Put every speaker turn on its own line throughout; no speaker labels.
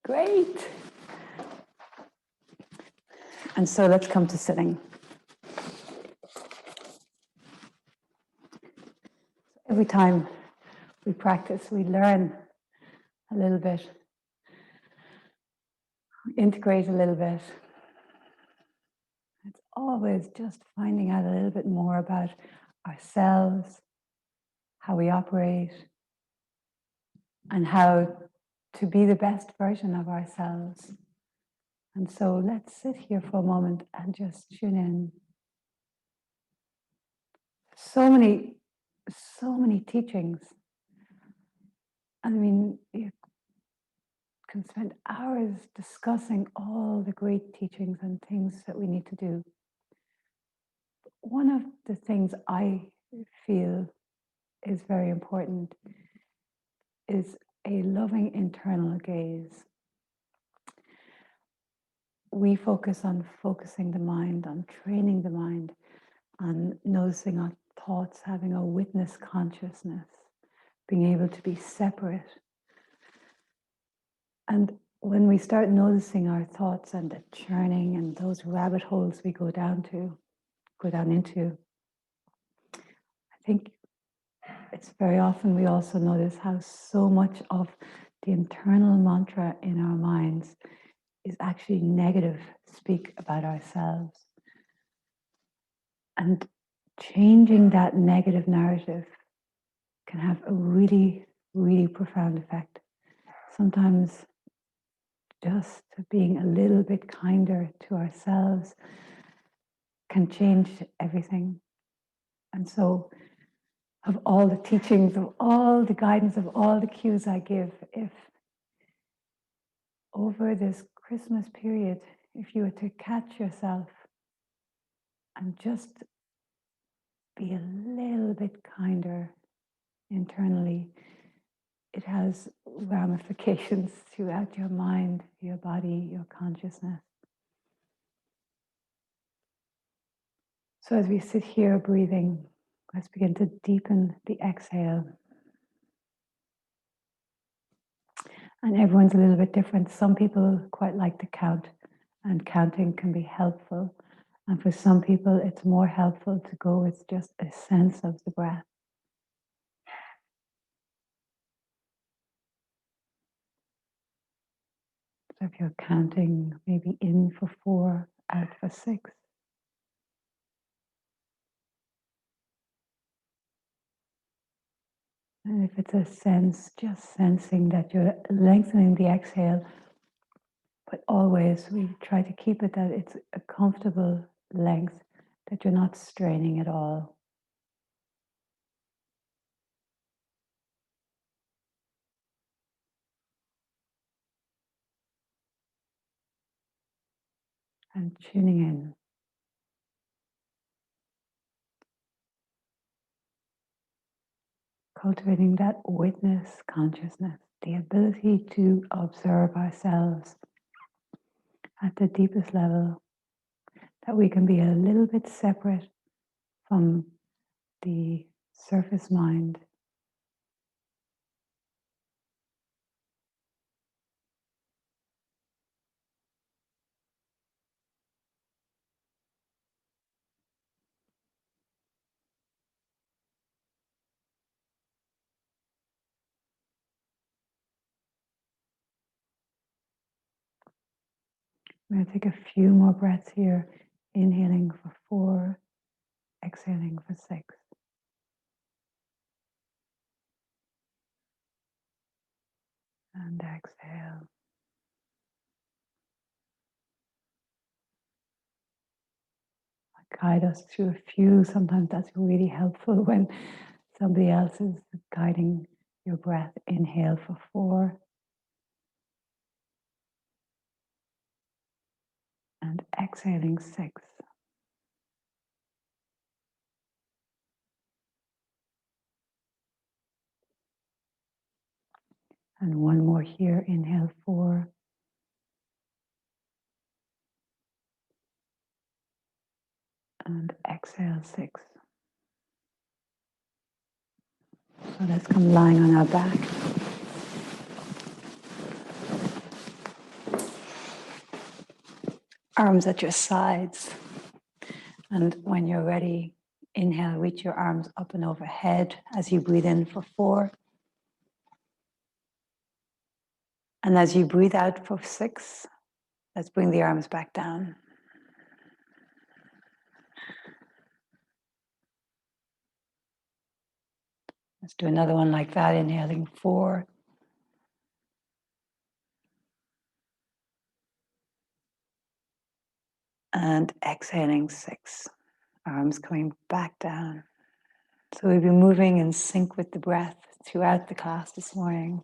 Great. And so let's come to sitting. Every time we practice, we learn a little bit, integrate a little bit. It's always just finding out a little bit more about ourselves, how we operate, and how to be the best version of ourselves. And so let's sit here for a moment and just tune in. So many teachings. I mean, you can spend hours discussing all the great teachings and things that we need to do. One of the things I feel is very important is a loving internal gaze. We focus on focusing the mind, on training the mind, on noticing our thoughts, having a witness consciousness, being able to be separate. And when we start noticing our thoughts and the churning and those rabbit holes we go down into, I think it's very often we also notice how so much of the internal mantra in our minds is actually negative, speak about ourselves. And changing that negative narrative can have a really, really profound effect. Sometimes just being a little bit kinder to ourselves can change everything. And so, of all the teachings, of all the guidance, of all the cues I give, if over this Christmas period, if you were to catch yourself and just be a little bit kinder internally, it has ramifications throughout your mind, your body, your consciousness. So as we sit here breathing, let's begin to deepen the exhale. And everyone's a little bit different. Some people quite like to count, and counting can be helpful. And for some people, it's more helpful to go with just a sense of the breath. So if you're counting, maybe in for 4, out for 6. And if it's a sense, just sensing that you're lengthening the exhale, but always we try to keep it that it's a comfortable length, that you're not straining at all. And tuning in. Cultivating that witness consciousness, the ability to observe ourselves at the deepest level, that we can be a little bit separate from the surface mind. We're going to take a few more breaths here, inhaling for 4, exhaling for 6. And exhale. Guide us through a few. Sometimes that's really helpful when somebody else is guiding your breath. Inhale for 4. And exhaling 6. And one more here, inhale 4. And exhale 6. So let's come lying on our back. arms at your sides. And when you're ready, inhale, reach your arms up and overhead as you breathe in for 4. And as you breathe out for 6, let's bring the arms back down. Let's do another one like that, inhaling 4. And exhaling 6. Arms coming back down. So we've been moving in sync with the breath throughout the class this morning.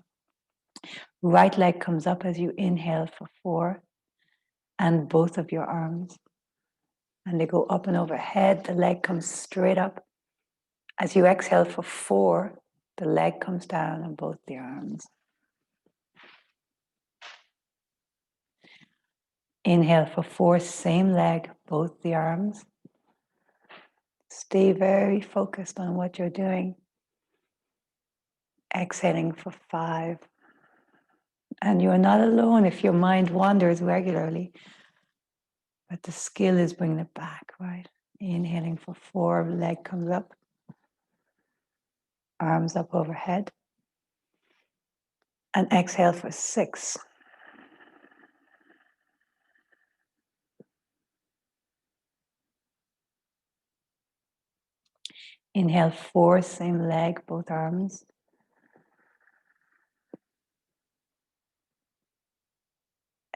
Right leg comes up as you inhale for 4, and both of your arms. And they go up and overhead. The leg comes straight up. As you exhale for 4, the leg comes down and both the arms. Inhale for 4, same leg, both the arms. Stay very focused on what you're doing. Exhaling for 5. And you're not alone if your mind wanders regularly. But the skill is bringing it back, right? Inhaling for 4, leg comes up. Arms up overhead. And exhale for 6. Inhale 4, same leg, both arms.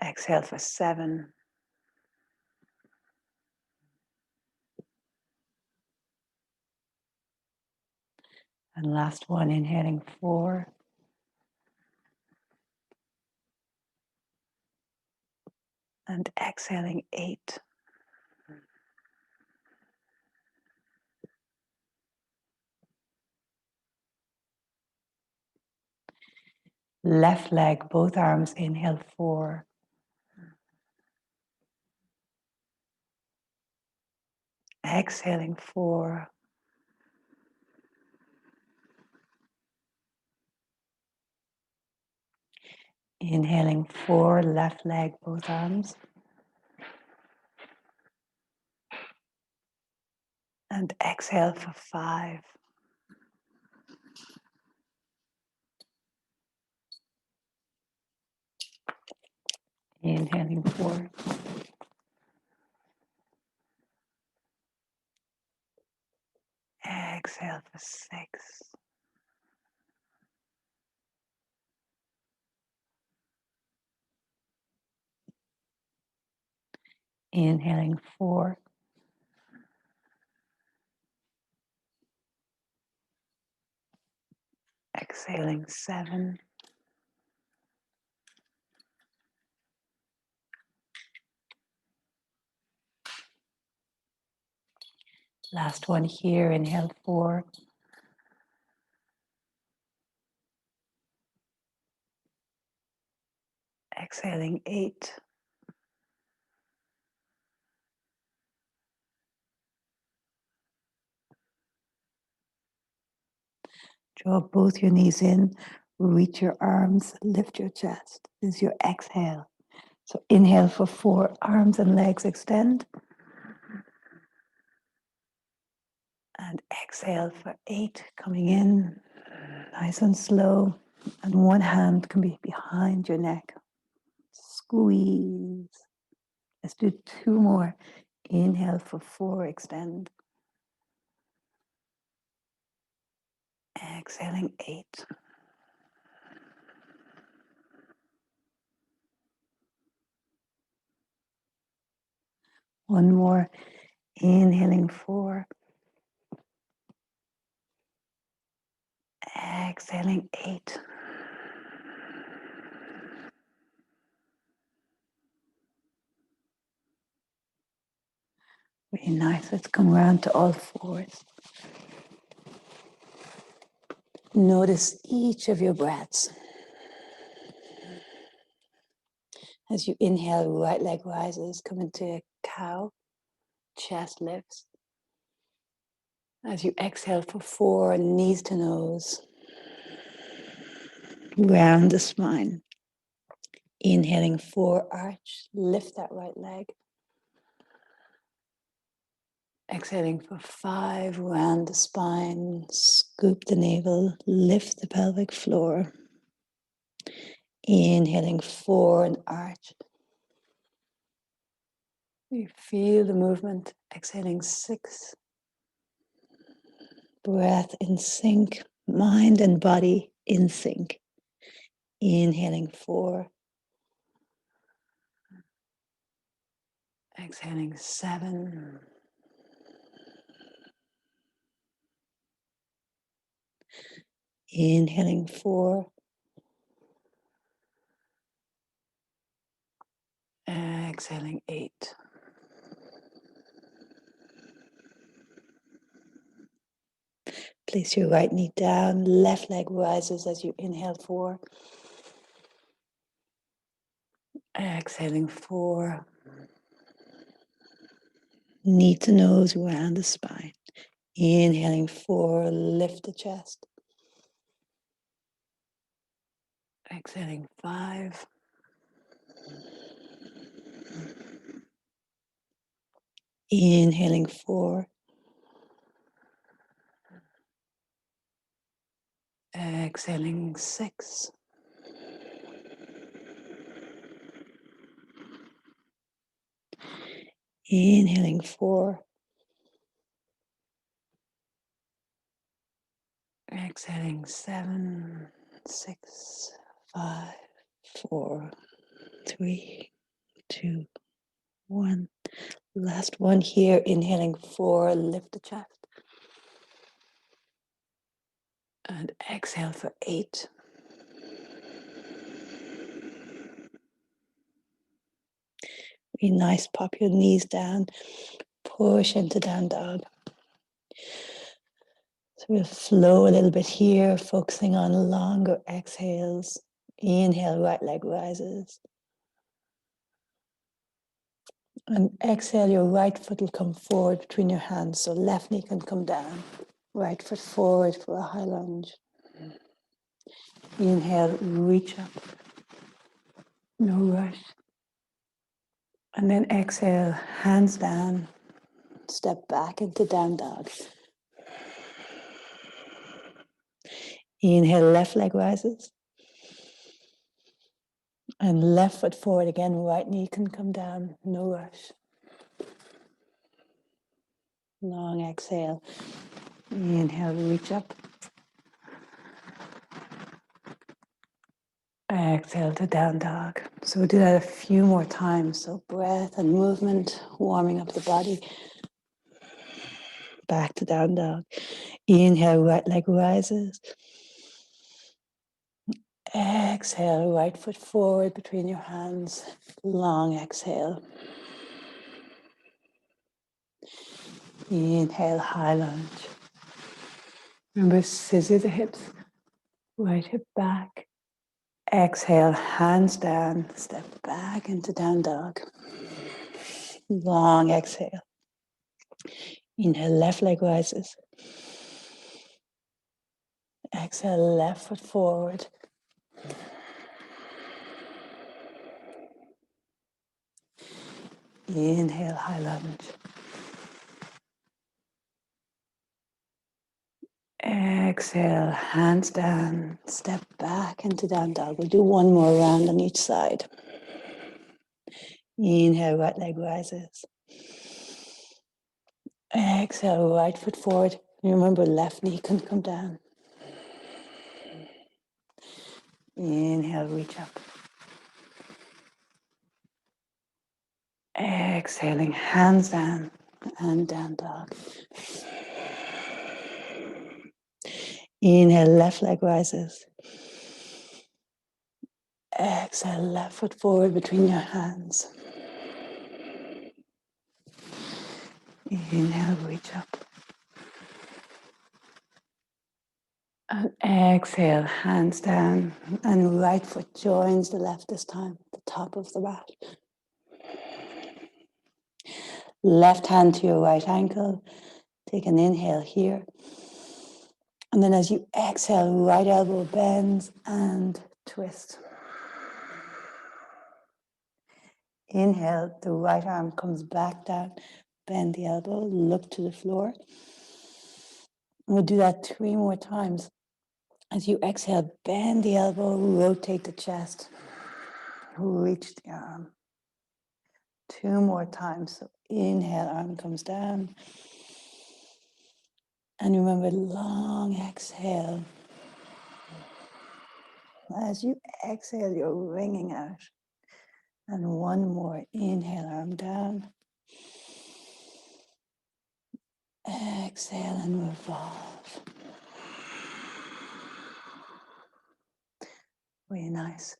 Exhale for 7. And last one, inhaling 4. And exhaling 8. Left leg, both arms, inhale 4. Exhaling 4. Inhaling 4, left leg, both arms. And exhale for 5. Inhaling 4. Exhale for 6. Inhaling 4. Exhaling 7. Last one here, inhale 4. Exhaling 8. Draw both your knees in, reach your arms, lift your chest. This is your exhale. So inhale for 4, arms and legs extend. And exhale for 8, coming in, nice and slow. And one hand can be behind your neck. Squeeze. Let's do 2 more. Inhale for 4, extend. Exhaling 8. One more. Inhaling 4. Exhaling 8. Really nice. Let's come around to all 4s. Notice each of your breaths. As you inhale, right leg rises, come into a cow, chest lifts. As you exhale for 4, knees to nose, round the spine. Inhaling 4, arch, lift that right leg. Exhaling for 5, round the spine, scoop the navel, lift the pelvic floor. Inhaling 4, an arch. You feel the movement. Exhaling 6. Breath in sync, mind and body in sync. Inhaling 4. Exhaling 7. Inhaling 4. Exhaling 8. Place your right knee down, left leg rises as you inhale 4. Exhaling 4. Knee to nose, round the spine. Inhaling 4, lift the chest. Exhaling 5. Inhaling 4. Exhaling 6. Inhaling 4. Exhaling 7, 6, 5, 4, 3, 2, 1. Last one here. Inhaling 4, lift the chest. And exhale for 8. Be nice, pop your knees down, push into down dog. So we'll flow a little bit here, focusing on longer exhales. Inhale, right leg rises. And exhale, your right foot will come forward between your hands, so left knee can come down. Right foot forward for a high lunge. Inhale, reach up. No rush. And then exhale, hands down. Step back into down dog. Inhale, left leg rises. And left foot forward again, right knee can come down, no rush. Long exhale. Inhale, reach up. Exhale to down dog. So we'll do that a few more times. So breath and movement, warming up the body. Back to down dog. Inhale, right leg rises. Exhale, right foot forward between your hands. Long exhale. Inhale, high lunge. Remember, scissor the hips. Right hip back. Exhale, hands down. Step back into down dog. Long exhale. Inhale, left leg rises. Exhale, left foot forward. Inhale, high lunge. Exhale, hands down, step back into down dog. We'll do one more round on each side. Inhale, right leg rises. Exhale, right foot forward. Remember, left knee can come down. Inhale, reach up. Exhaling, hands down and down dog. Inhale, left leg rises. Exhale, left foot forward between your hands. Inhale, reach up. And exhale, hands down. And right foot joins the left this time, the top of the mat. Left hand to your right ankle. Take an inhale here. And then as you exhale, right elbow bends and twist. Inhale, the right arm comes back down.
bend the elbow, look to the floor. We'll do that 3 more times. As you exhale, bend the elbow, rotate the chest, reach the arm. 2 more times. So inhale, arm comes down. And remember, long exhale. As you exhale, you're wringing out. And 1 more. Inhale, arm down. Exhale and revolve. Really nice.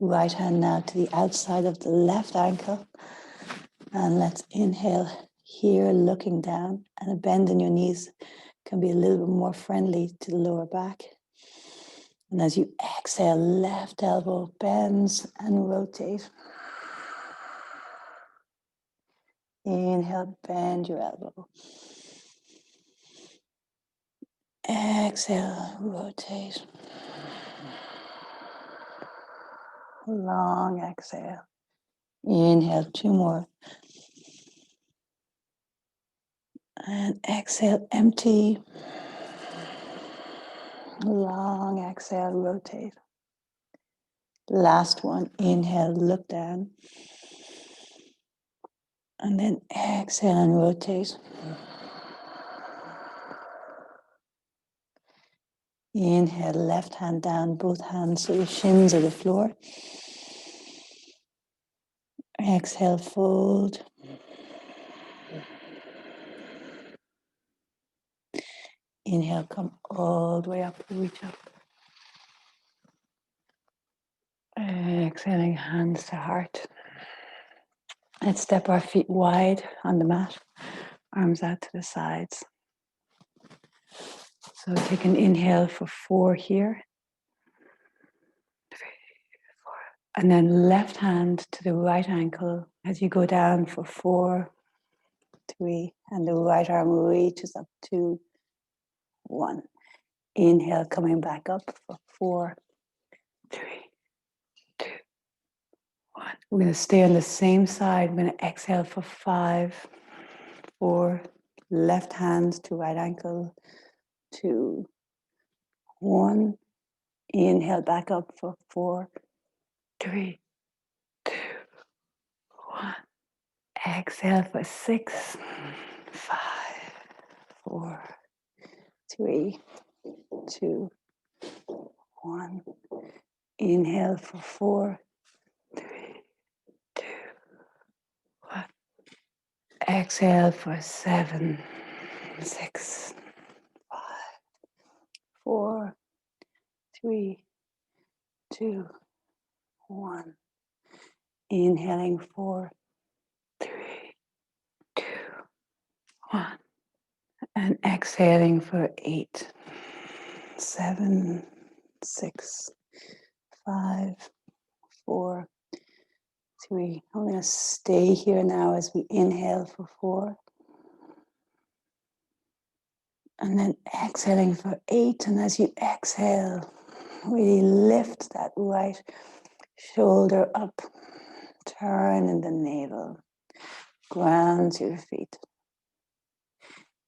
Right hand now to the outside of the left ankle. And let's inhale here, looking down. And a bend in your knees can be a little bit more friendly to the lower back. And as you exhale, left elbow bends and rotate. Inhale, bend your elbow. Exhale, rotate. Long exhale. Inhale, 2 more. And exhale, empty. Long exhale, rotate. Last one. Inhale, look down. And then exhale and rotate. Inhale, left hand down, both hands so the shins of the floor. Exhale, fold. Inhale, come all the way up, reach up. Exhaling, hands to heart. Let's step our feet wide on the mat, arms out to the sides. So take an inhale for 4 here. 3, 4. And then left hand to the right ankle as you go down for 4, 3. And the right arm reaches up, 2, 1. Inhale, coming back up for 4, 3, 2, 1. We're going to stay on the same side. We're going to exhale for 5, 4. Left hand to right ankle, 2, 1. Inhale back up for 4, 3, 2, 1. Exhale for 6, 5, 4, 3, 2, 1. Inhale for 4, 3, 2, 1. Exhale for 7, 6, 5, 4, 3, 2, 1. Inhaling 4, 3, 2, 1. And exhaling for 8, 7, 6, 5, 4, 3. I'm going to stay here now as we inhale for 4. And then exhaling for 8. And as you exhale, really lift that right shoulder up. Turn in the navel. Ground to your feet.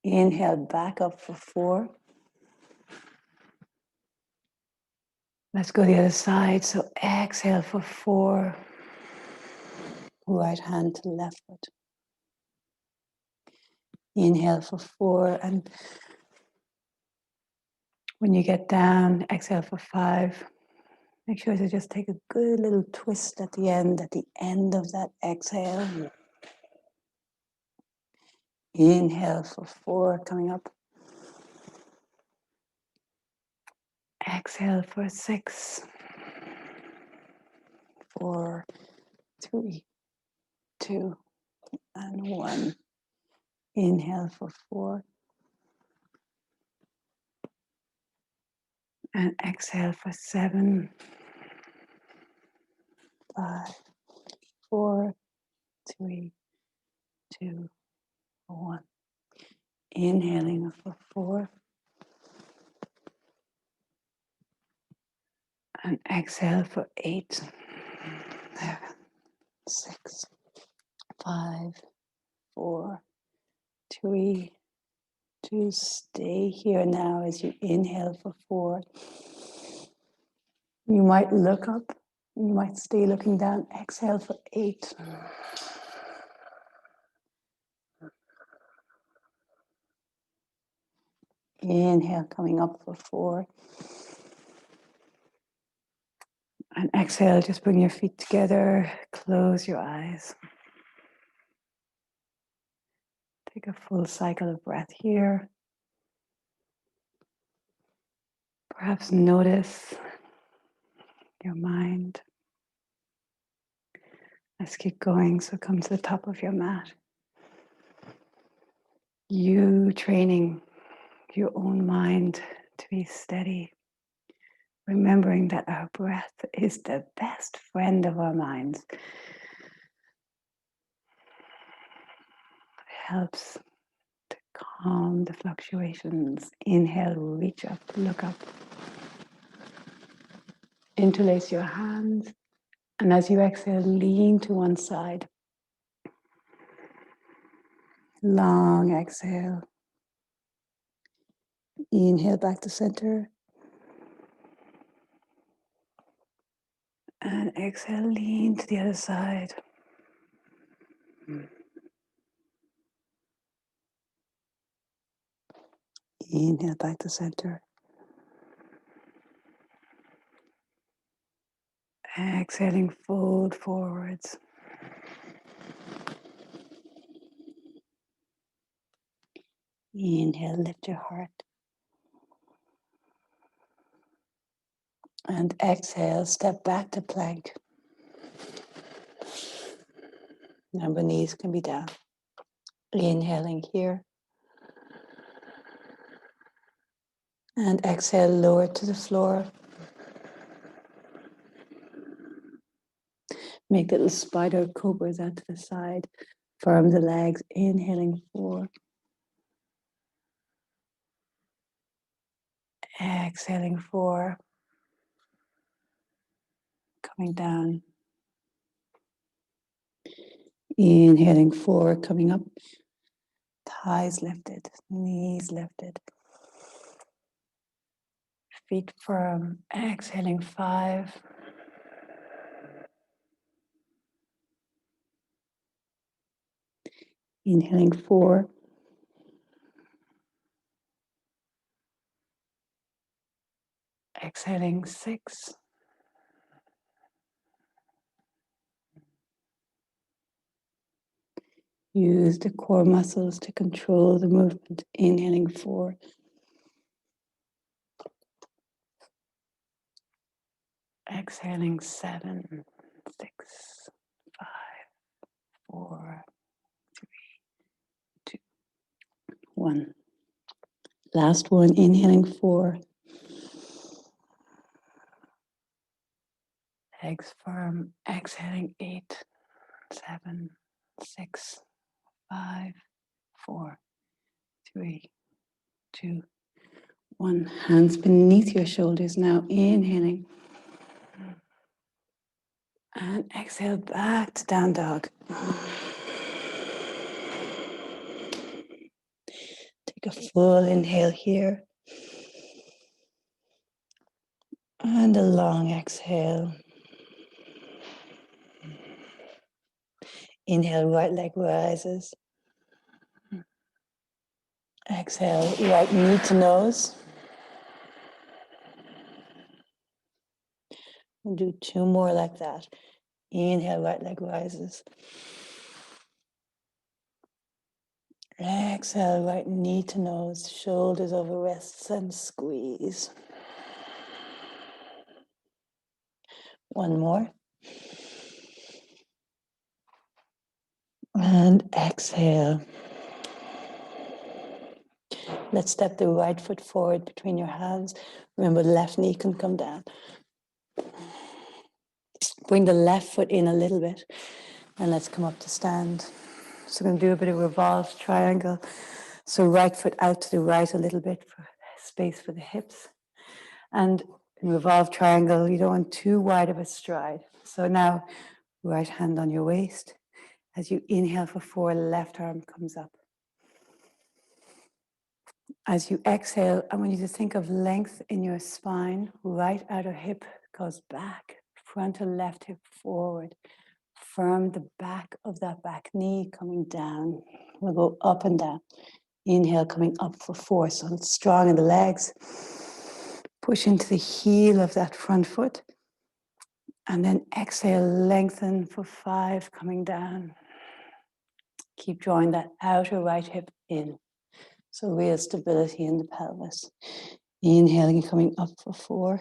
Inhale back up for 4. Let's go the other side. So exhale for 4. Right hand to left foot. Inhale for 4. And when you get down, exhale for 5. Make sure to just take a good little twist at the end of that exhale. Inhale for 4, coming up. Exhale for 6, 4, 3, 2, and 1. Inhale for 4. And exhale for 7, 5, 4, 3, 2, 1. Inhaling for 4. And exhale for 8, 7, 6, 5, 4, 3, 2. Stay here now as you inhale for 4. You might look up, you might stay looking down. Exhale for 8. Inhale, coming up for 4. And exhale, just bring your feet together, close your eyes. Take a full cycle of breath here. Perhaps notice your mind. Let's keep going. So come to the top of your mat. You training your own mind to be steady, remembering that our breath is the best friend of our minds. It helps to calm the fluctuations. Inhale, reach up, look up. Interlace your hands. And as you exhale, lean to one side. Long exhale. Inhale back to center. And exhale, lean to the other side. Inhale back to center. Exhaling, fold forwards. Inhale, lift your heart. And exhale, step back to plank. Number knees can be down. Inhaling here. And exhale, lower to the floor. Make little spider cobras out to the side. Firm the legs. Inhaling 4. Exhaling 4. Coming down. Inhaling 4. Coming up. Thighs lifted. Knees lifted. Feet firm. Exhaling 5. Inhaling 4. Exhaling 6. Use the core muscles to control the movement. Inhaling 4. Exhaling 7, 6, 5, 4, 3, 2, 1. Last one. Inhaling 4. Legs firm. Exhaling 8, 7, 6, 5, 4, 3, 2, 1. Hands beneath your shoulders now. Inhaling. And exhale back to down dog. Take a full inhale here. And a long exhale. Inhale, right leg rises. Exhale, right knee to nose. We'll do 2 more like that. Inhale, right leg rises. Exhale, right knee to nose, shoulders over wrists and squeeze. 1 more. And exhale. Let's step the right foot forward between your hands. Remember, the left knee can come down. Bring the left foot in a little bit. And let's come up to stand. So we're going to do a bit of revolved triangle. So right foot out to the right a little bit for space for the hips. And in revolved triangle, you don't want too wide of a stride. So now, right hand on your waist. As you inhale for 4, left arm comes up.
As you exhale, I want you to think of length in your spine. Right outer hip goes back, frontal left hip forward. Firm the back of that back knee coming down. We'll go up and down. Inhale, coming up for 4. So it's strong in the legs. Push into the heel of that front foot. And then exhale, lengthen for 5, coming down. Keep drawing that outer right hip in. So real stability in the pelvis. Inhaling and coming up for 4.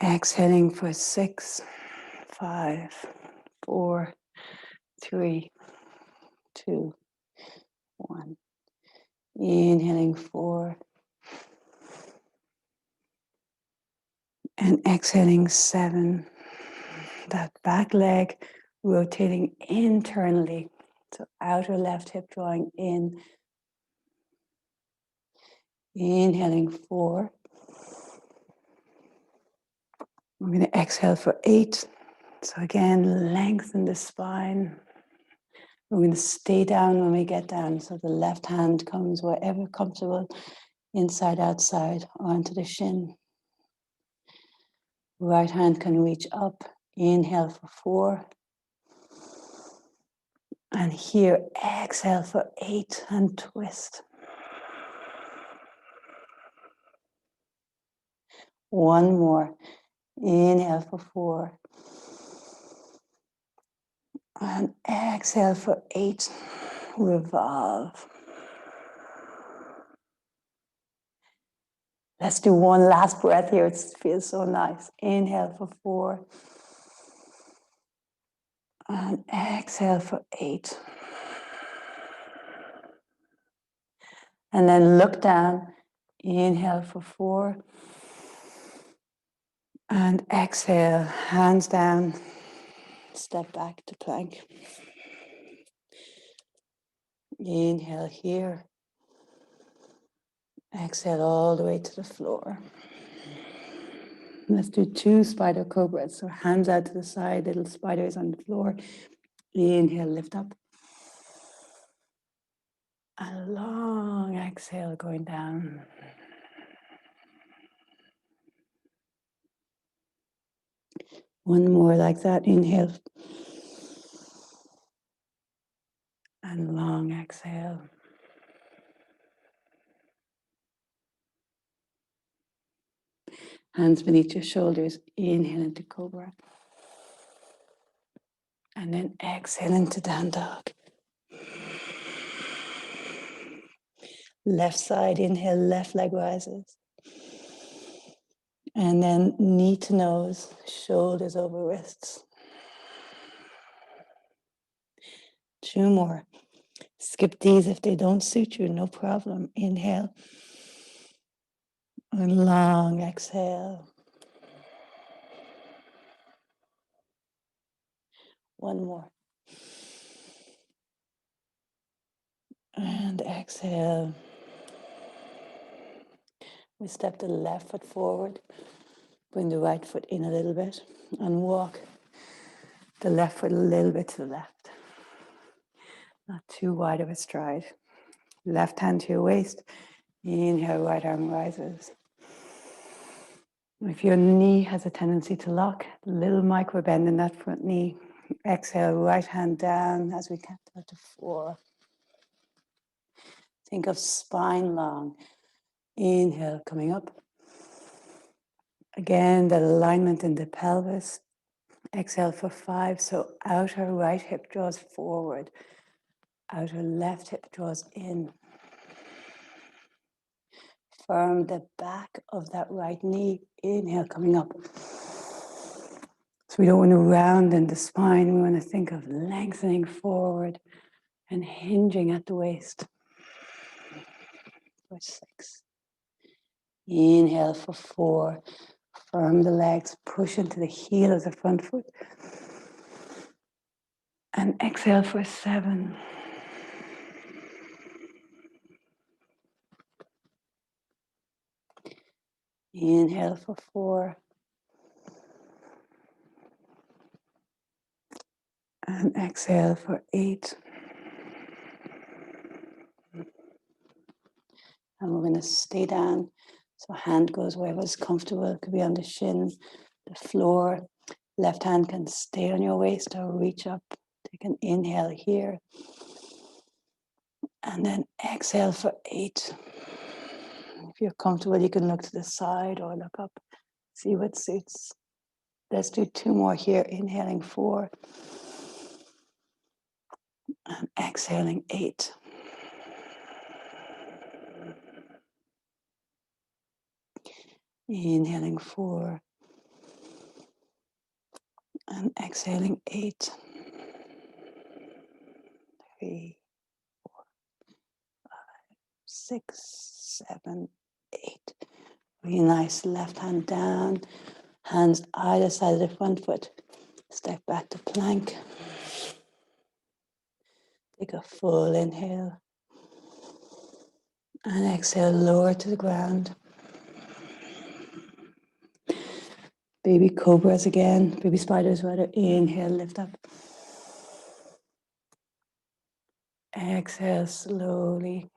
Exhaling for 6, 5, 4, 3, 2, 1. Inhaling 4. And exhaling 7. That back leg rotating internally. So outer left hip drawing in. Inhaling 4. I'm going to exhale for 8. So again, lengthen the spine. We're going to stay down when we get down. So the left hand comes wherever comfortable, inside, outside, onto the shin. Right hand can reach up. Inhale for 4. And here, exhale for 8 and twist. One more. Inhale for 4. And exhale for 8. Revolve. Let's do one last breath here. It feels so nice. Inhale for 4. And exhale for 8. And then look down. Inhale for 4. And exhale, hands down. Step back to plank. Inhale here. Exhale all the way to the floor. Let's do 2 spider cobras. So hands out to the side, little spiders on the floor. Inhale, lift up. A long exhale going down. One more like that. Inhale. And long exhale. Hands beneath your shoulders. Inhale into cobra. And then exhale into down dog. Left side, inhale, left leg rises. And then knee to nose, shoulders over wrists. 2 more. Skip these if they don't suit you, no problem. Inhale. And long exhale. One more. And exhale. We step the left foot forward. Bring the right foot in a little bit. And walk the left foot a little bit to the left. Not too wide of a stride. Left hand to your waist. Inhale, right arm rises. If your knee has a tendency to lock, a little micro bend in that front knee. Exhale, right hand down as we count out to 4. Think of spine long. Inhale, coming up. Again, that alignment in the pelvis. Exhale for 5. So outer right hip draws forward. Outer left hip draws in. Firm the back of that right knee. Inhale, coming up. So we don't want to round in the spine. We want to think of lengthening forward and hinging at the waist. For 6. Inhale for 4. Firm the legs. Push into the heel of the front foot. And exhale for 7. Inhale for 4. And exhale for 8.
And we're going to stay down. So hand goes wherever's comfortable. It could be on the shin, the floor. Left hand can stay on your waist or reach up. Take an inhale here. And then exhale for 8. If you're comfortable, you can look to the side or look up. See what suits. Let's do 2 more here. Inhaling 4. And exhaling 8. Inhaling 4. And exhaling 8. 3, 6, 7, 8. Really nice. Left hand down. Hands either side of the front foot. Step back to plank. Take a full inhale. And exhale, lower to the ground. Baby cobras again. Baby spiders rather. Inhale, lift up. Exhale slowly.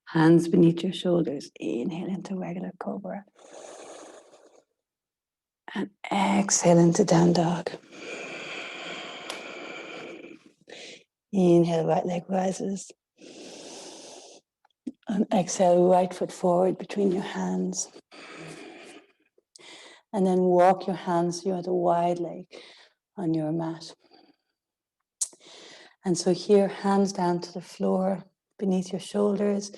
Hands beneath your shoulders. Inhale into regular cobra. And exhale into down dog. Inhale, right leg rises. And exhale, right foot forward between your hands. And then walk your hands so you have a wide leg on your mat. And so here, hands down to the floor, beneath your shoulders,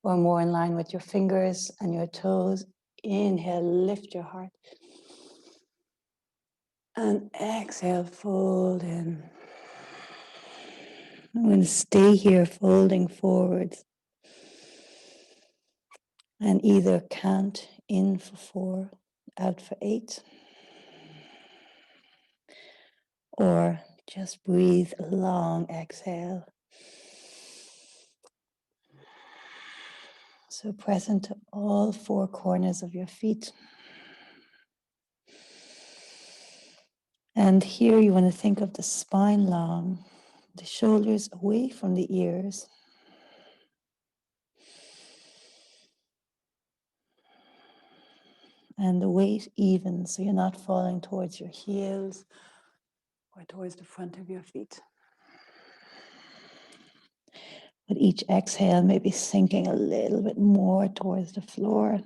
or more in line with your fingers and your toes. Inhale, lift your heart. And exhale, fold in. I'm going to stay here, folding forwards. And either count in for 4, out for 8. Or just breathe a long exhale. So present to all 4 corners of your feet. And here you want to think of the spine long, the shoulders away from the ears. And the weight even, so you're not falling towards your heels or towards the front of your feet. With each exhale, maybe sinking a little bit more towards the floor.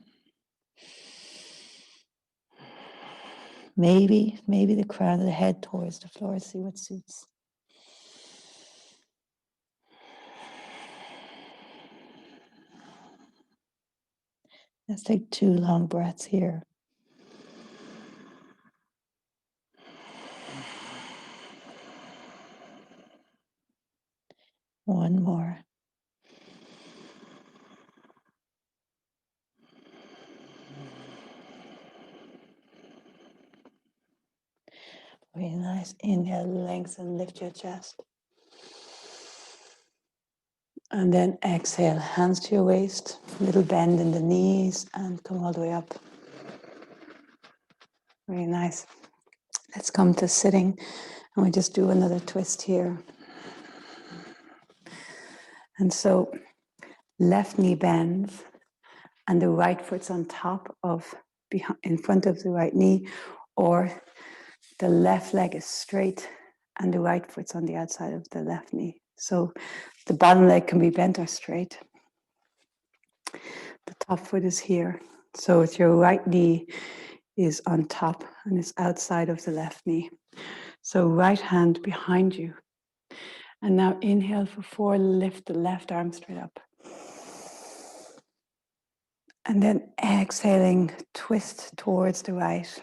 Maybe the crown of the head towards the floor, see what suits. Let's take 2 long breaths here. One more. Really nice. Inhale, lengthen, lift your chest. And then exhale, hands to your waist, little bend in the knees, and come all the way up. Really nice. Let's come to sitting, and we just do another twist here. And so left knee bends, and the right foot's on top of, in front of the right knee, or the left leg is straight, and the right foot's on the outside of the left knee. So the bottom leg can be bent or straight. The top foot is here. So it's your right knee is on top and it's outside of the left knee. So right hand behind you. And now inhale for 4, lift the left arm straight up. And then exhaling, twist towards the right.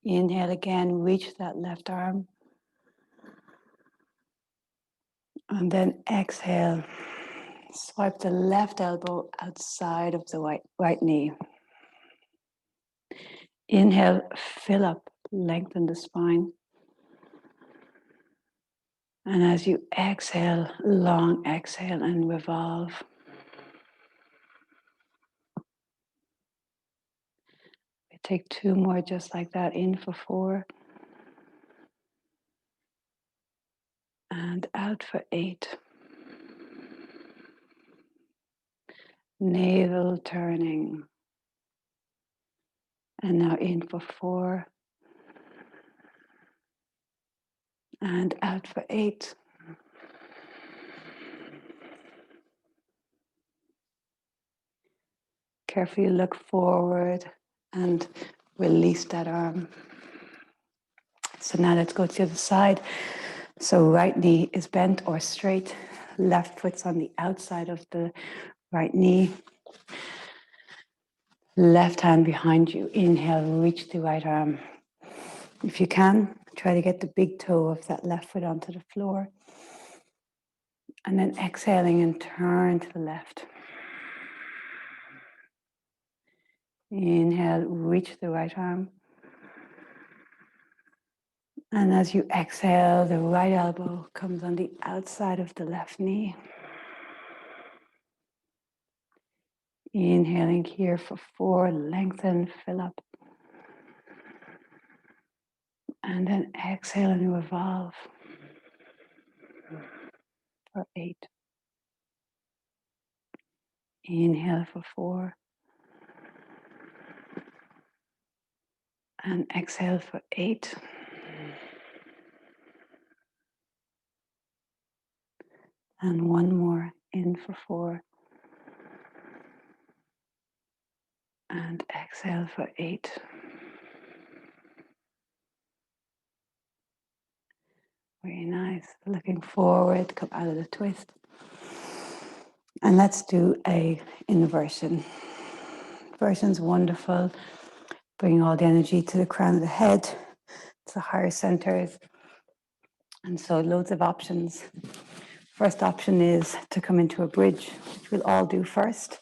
Inhale again, reach that left arm. And then exhale, swipe the left elbow outside of the right knee. Inhale, fill up, lengthen the spine. And as you exhale, long exhale and revolve. We take 2 more just like that, in for 4.
And out for 8. Navel turning. And now in for 4. And out for 8. Carefully look forward and release that arm. So now let's go to the other side. So right knee is bent or straight. Left foot's on the outside of the right knee. Left hand behind you. Inhale, reach the right arm. If you can, try to get the big toe of that left foot onto the floor. And then exhaling and turn to the left. Inhale, reach the right arm. And as you exhale, the right elbow comes on the outside of the left knee. Inhaling here for 4, lengthen, fill up. And then exhale and revolve for 8. Inhale for 4. And exhale for 8. And one more, in for 4. And exhale for 8. Very nice. Looking forward, come out of the twist. And let's do a inversion. Inversion's wonderful. Bring all the energy to the crown of the head, to the higher centers. And so loads of options. First option is to come into a bridge, which we'll all do first.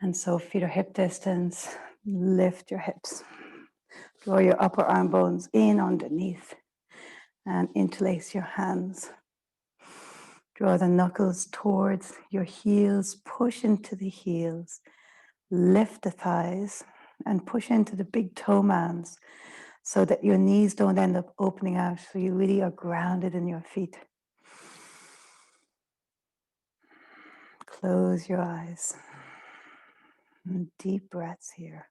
And so feet are hip distance, lift your hips. Draw your upper arm bones in underneath and interlace your hands. Draw the knuckles towards your heels, push into the heels, lift the thighs and push into the big toe mounds so that your knees don't end up opening out, so you really are grounded in your feet. Close your eyes. And deep breaths here.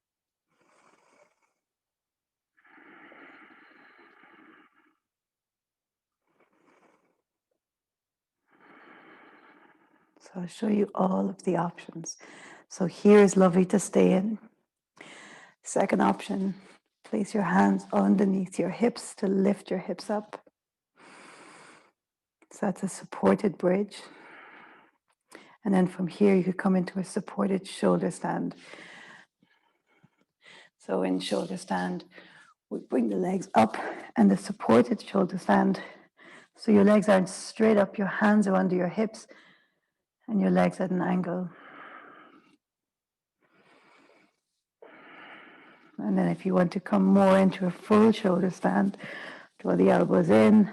So I'll show you all of the options. So here is lovely to stay in. Second option, place your hands underneath your hips to lift your hips up. So that's a supported bridge. And then from here, you could come into a supported shoulder stand. So in shoulder stand, we bring the legs up and the supported shoulder stand. So your legs aren't straight up, your hands are under your hips and your legs at an angle. And then if you want to come more into a full shoulder stand, draw the elbows in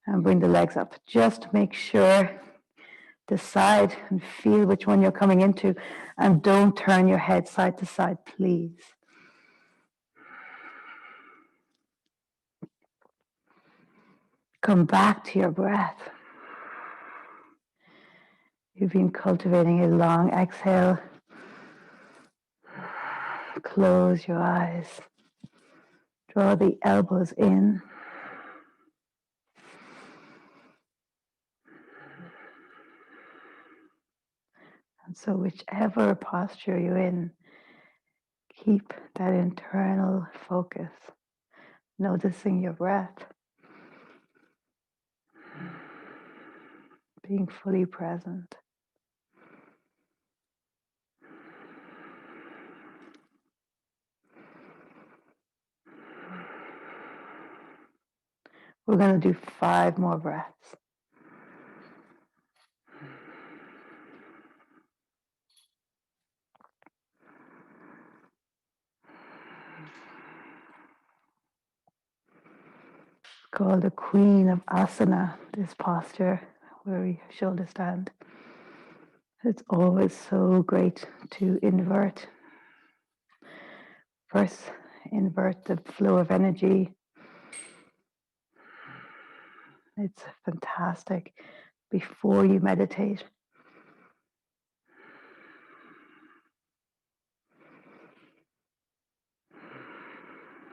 and bring the legs up. Just make sure, decide and feel which one you're coming into, and don't turn your head side to side, please. Come back to your breath. You've been cultivating a long exhale. Close your eyes. Draw the elbows in. And so whichever posture you're in, keep that internal focus, noticing your breath, being fully present. We're going to do 5 more breaths. Called the Queen of Asana, this posture where we shoulder stand. It's always so great to invert. First, invert the flow of energy. It's fantastic before you meditate.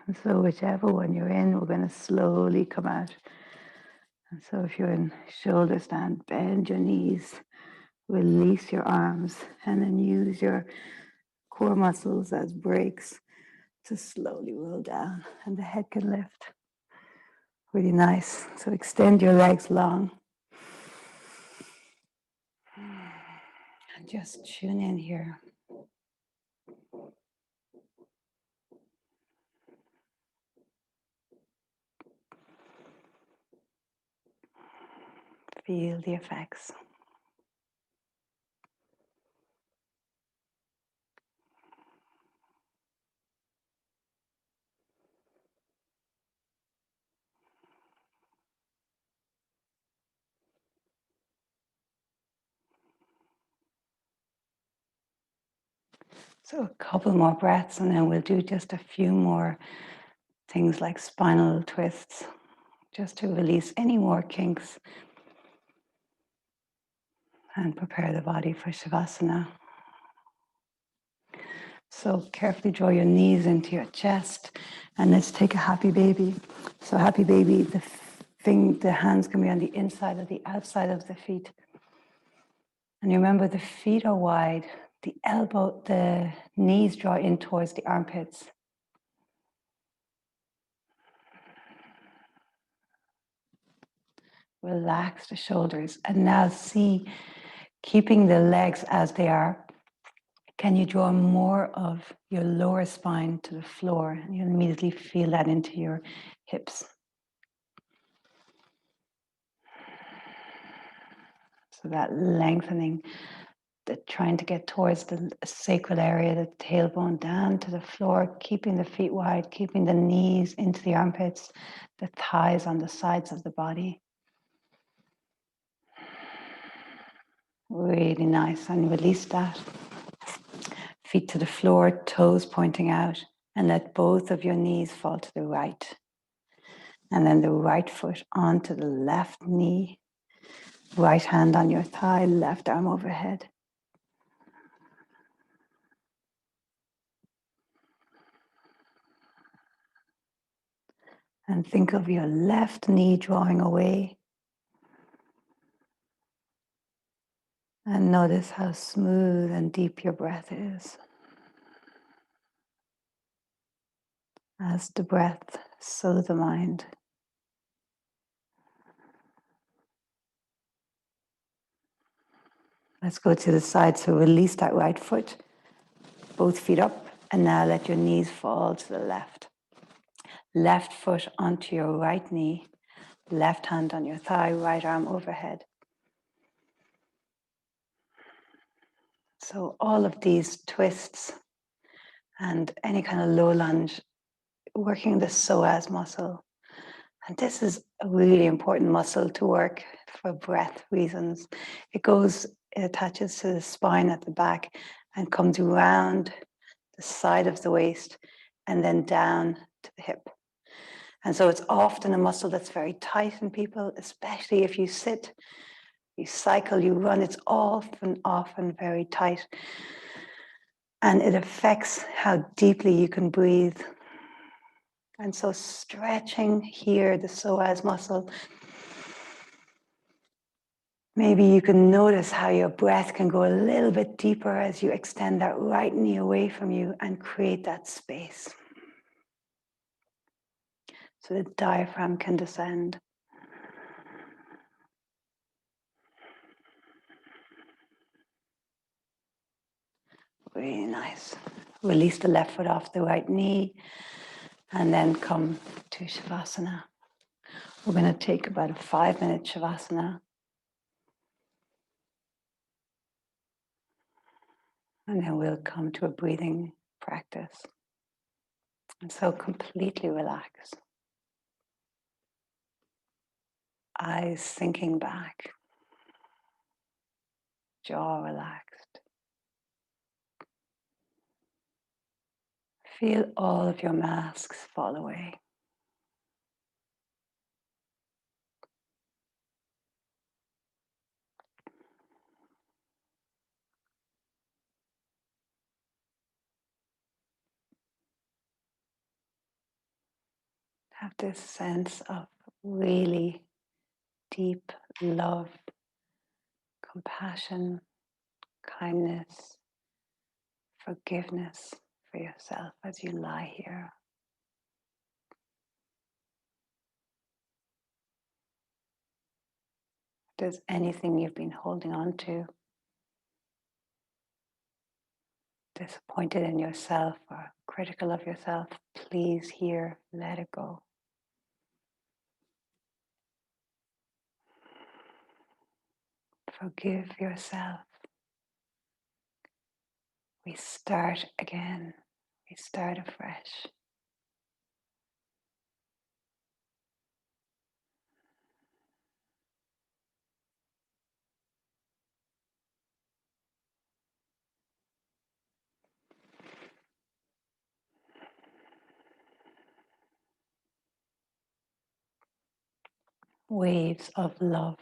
And so whichever one you're in, we're going to slowly come out. And so if you're in shoulder stand, bend your knees, release your arms, and then use your core muscles as brakes to slowly roll down, and the head can lift. Really nice. So extend your legs long. And just tune in here. Feel the effects. So a couple more breaths, and then we'll do just a few more things like spinal twists, just to release any more kinks and prepare the body for Shavasana. So carefully draw your knees into your chest, and let's take a happy baby. So happy baby, the hands can be on the inside or the outside of the feet. And remember, the feet are wide, the knees draw in towards the armpits. Relax the shoulders. And now see, keeping the legs as they are, can you draw more of your lower spine to the floor? And you'll immediately feel that into your hips. So that lengthening, trying to get towards the sacral area, the tailbone down to the floor, keeping the feet wide, keeping the knees into the armpits, the thighs on the sides of the body. Really nice. And release that. Feet to the floor, toes pointing out, and let both of your knees fall to the right. And then the right foot onto the left knee, right hand on your thigh, left arm overhead. And think of your left knee drawing away. And notice how smooth and deep your breath is. As the breath, so the mind. Let's go to the side. So release that right foot, both feet up, and now let your knees fall to the left. Left foot onto your right knee, left hand on your thigh, right arm overhead. So all of these twists and any kind of low lunge, working the psoas muscle. And this is a really important muscle to work for breath reasons. It attaches to the spine at the back and comes around the side of the waist and then down to the hip. And so it's often a muscle that's very tight in people, especially if you sit, you cycle, you run, it's often very tight. And it affects how deeply you can breathe. And so stretching here, the psoas muscle, maybe you can notice how your breath can go a little bit deeper as you extend that right knee away from you and create that space. So the diaphragm can descend. Really nice. Release the left foot off the right knee and then come to Shavasana. We're going to take about a 5-minute Shavasana. And then we'll come to a breathing practice. And so completely relax. Eyes sinking back. Jaw relaxed. Feel all of your masks fall away. have this sense of really deep love, compassion, kindness, forgiveness for yourself as you lie here. If there's anything you've been holding on to, disappointed in yourself or critical of yourself, please here, let it go. Forgive yourself. We start again. We start afresh. Waves of love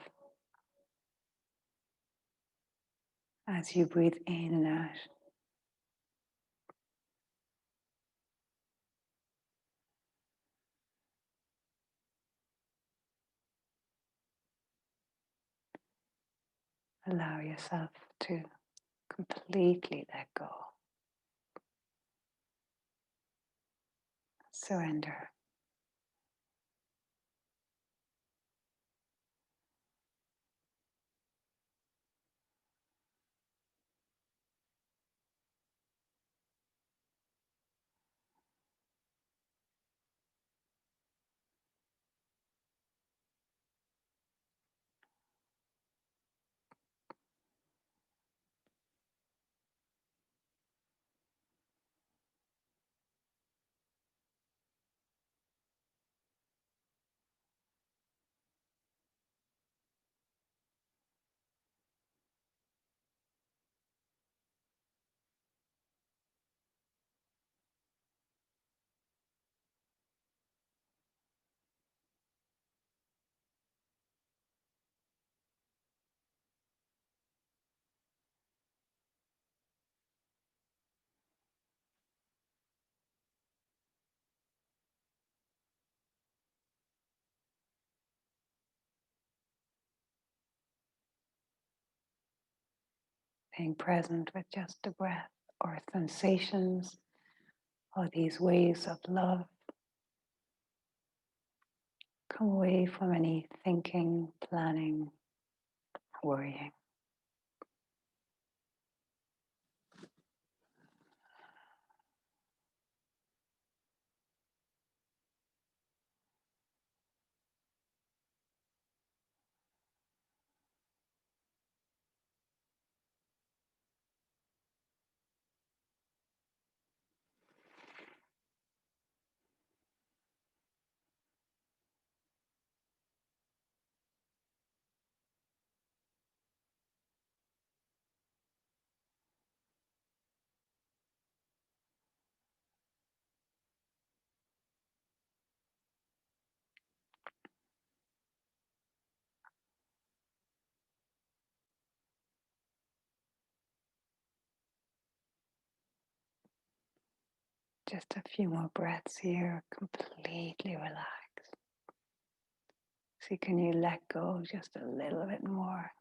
as you breathe in and out. Allow yourself to completely let go. Surrender. Being present with just the breath or sensations or these waves of love. Come away from any thinking, planning, worrying. Just a few more breaths here, completely relaxed. See, can you let go just a little bit more?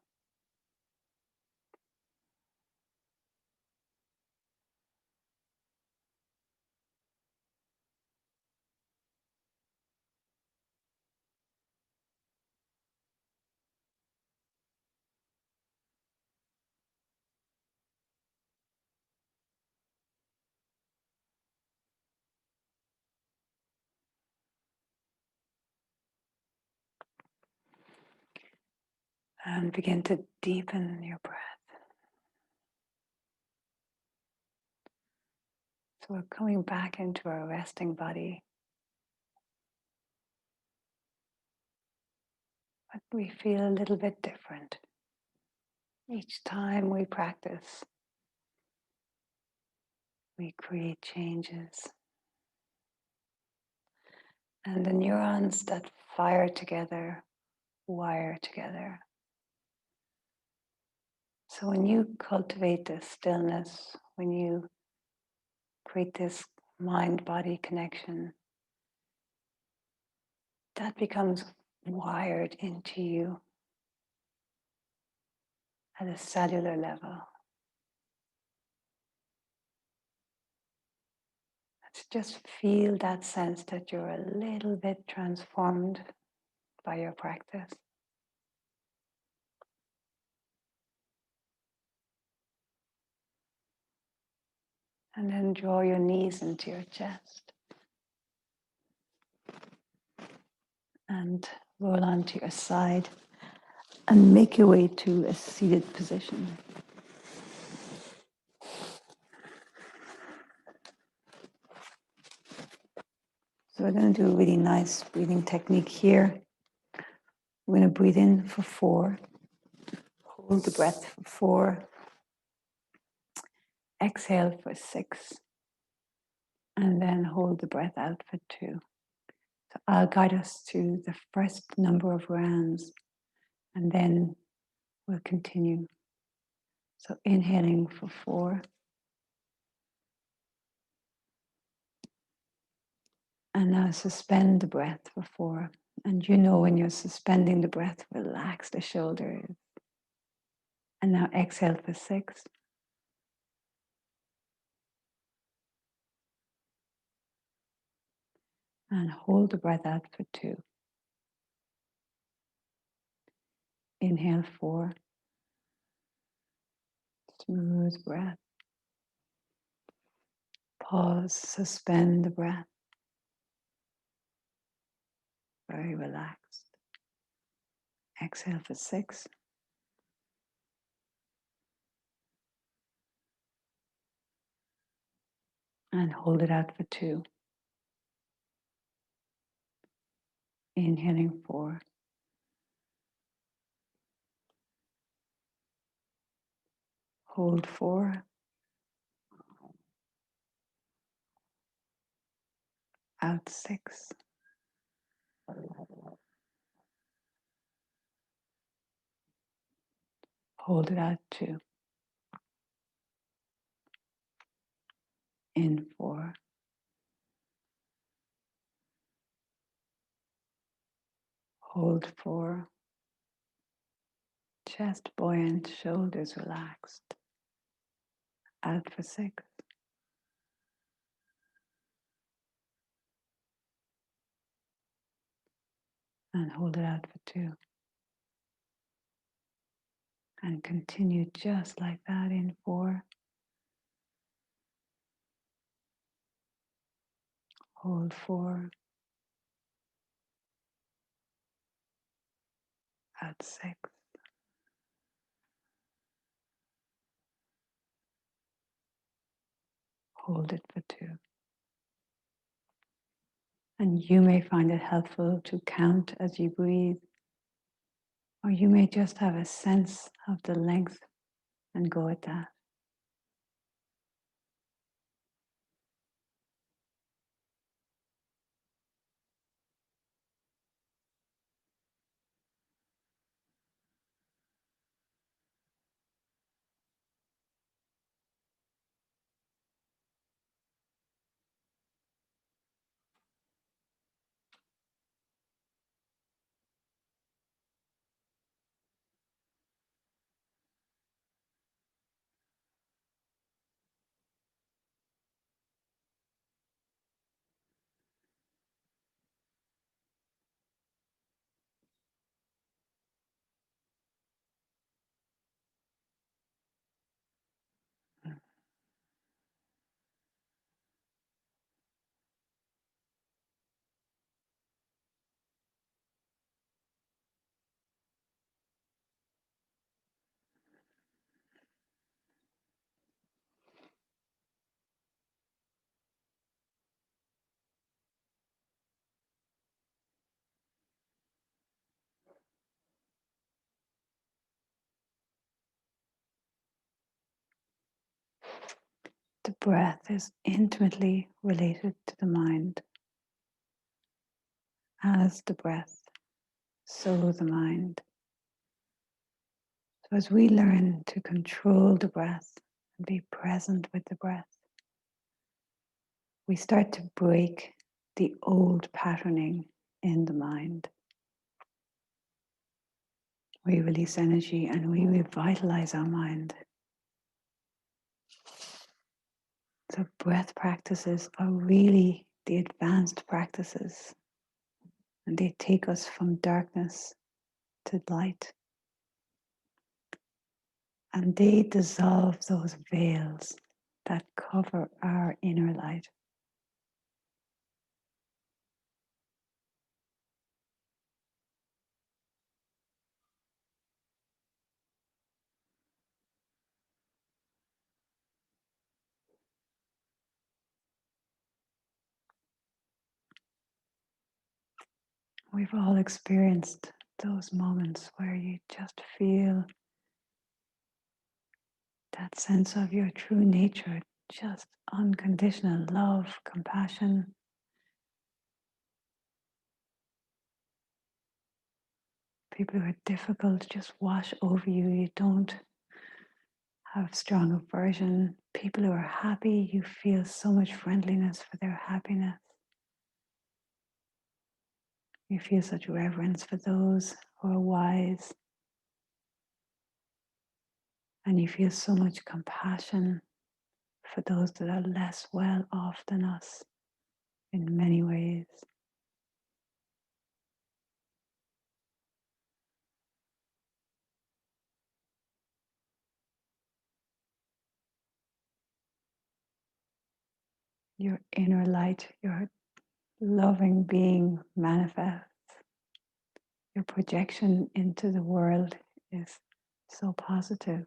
And begin to deepen your breath. So we're coming back into our resting body. But we feel a little bit different. Each time we practice, we create changes. And the neurons that fire together, wire together. So when you cultivate this stillness, when you create this mind-body connection, that becomes wired into you at a cellular level. Let's just feel that sense that you're a little bit transformed by your practice. And then draw your knees into your chest and roll onto your side and make your way to a seated position. So we're going to do a really nice breathing technique here. We're going to breathe in for 4, hold the breath for 4, exhale for 6, and then hold the breath out for 2. So I'll guide us to the first number of rounds, and then we'll continue. So inhaling for 4, and now suspend the breath for 4. And you know when you're suspending the breath, relax the shoulders. And now exhale for 6. And hold the breath out for 2. Inhale 4. Smooth breath. Pause, suspend the breath. Very relaxed. Exhale for 6. And hold it out for 2. Inhaling 4. Hold 4. Out 6. Hold it out 2. In 4. Hold 4. Chest buoyant, shoulders relaxed. Out for 6. And hold it out for 2. And continue just like that in 4. Hold 4. Out 6. Hold it for 2. And you may find it helpful to count as you breathe, or you may just have a sense of the length and go at that. The breath is intimately related to the mind. As the breath, so the mind. So as we learn to control the breath and be present with the breath, we start to break the old patterning in the mind. We release energy and we revitalize our mind. So breath practices are really the advanced practices, and they take us from darkness to light. And they dissolve those veils that cover our inner light. We've all experienced those moments where you just feel that sense of your true nature, just unconditional love, compassion. People who are difficult just wash over you. You don't have strong aversion. People who are happy, you feel so much friendliness for their happiness. You feel such reverence for those who are wise. And you feel so much compassion for those that are less well off than us in many ways. Your inner light, your loving being manifests. Your projection into the world is so positive,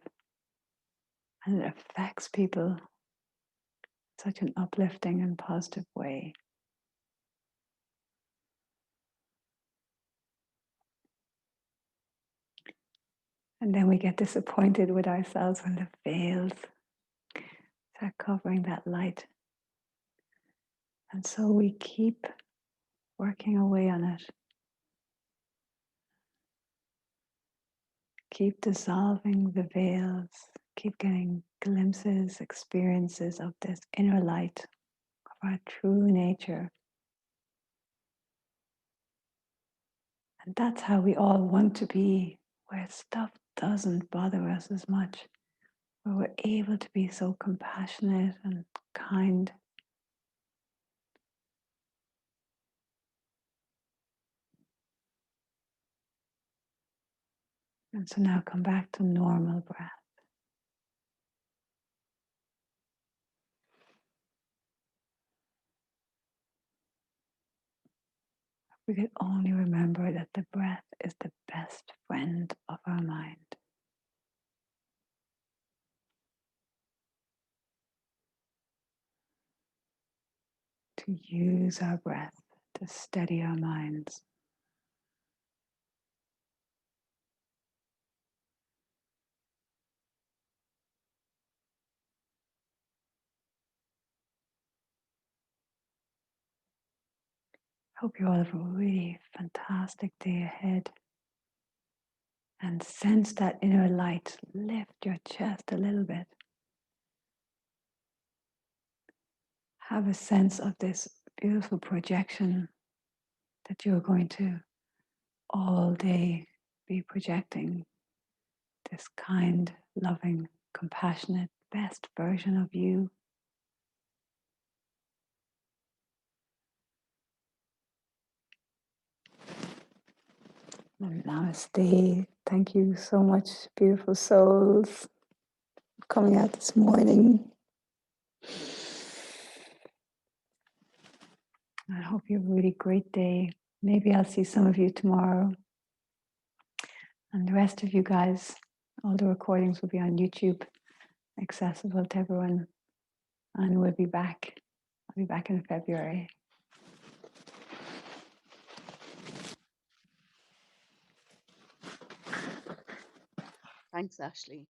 and it affects people in such an uplifting and positive way. And then we get disappointed with ourselves when the veils start covering that light. And so we keep working away on it. Keep dissolving the veils. Keep getting glimpses, experiences of this inner light, of our true nature. And that's how we all want to be, where stuff doesn't bother us as much, where we're able to be so compassionate and kind. And so now come back to normal breath. We could only remember that the breath is the best friend of our mind. To use our breath to steady our minds. Hope you all have a really fantastic day ahead. And sense that inner light. Lift your chest a little bit. Have a sense of this beautiful projection that you're going to all day be projecting. This kind, loving, compassionate, best version of you. And namaste. Thank you so much, beautiful souls, for coming out this morning. I hope you have a really great day. Maybe I'll see some of you tomorrow. And the rest of you guys, all the recordings will be on YouTube, accessible to everyone. And we'll be back. I'll be back in February.
Thanks, Ashley.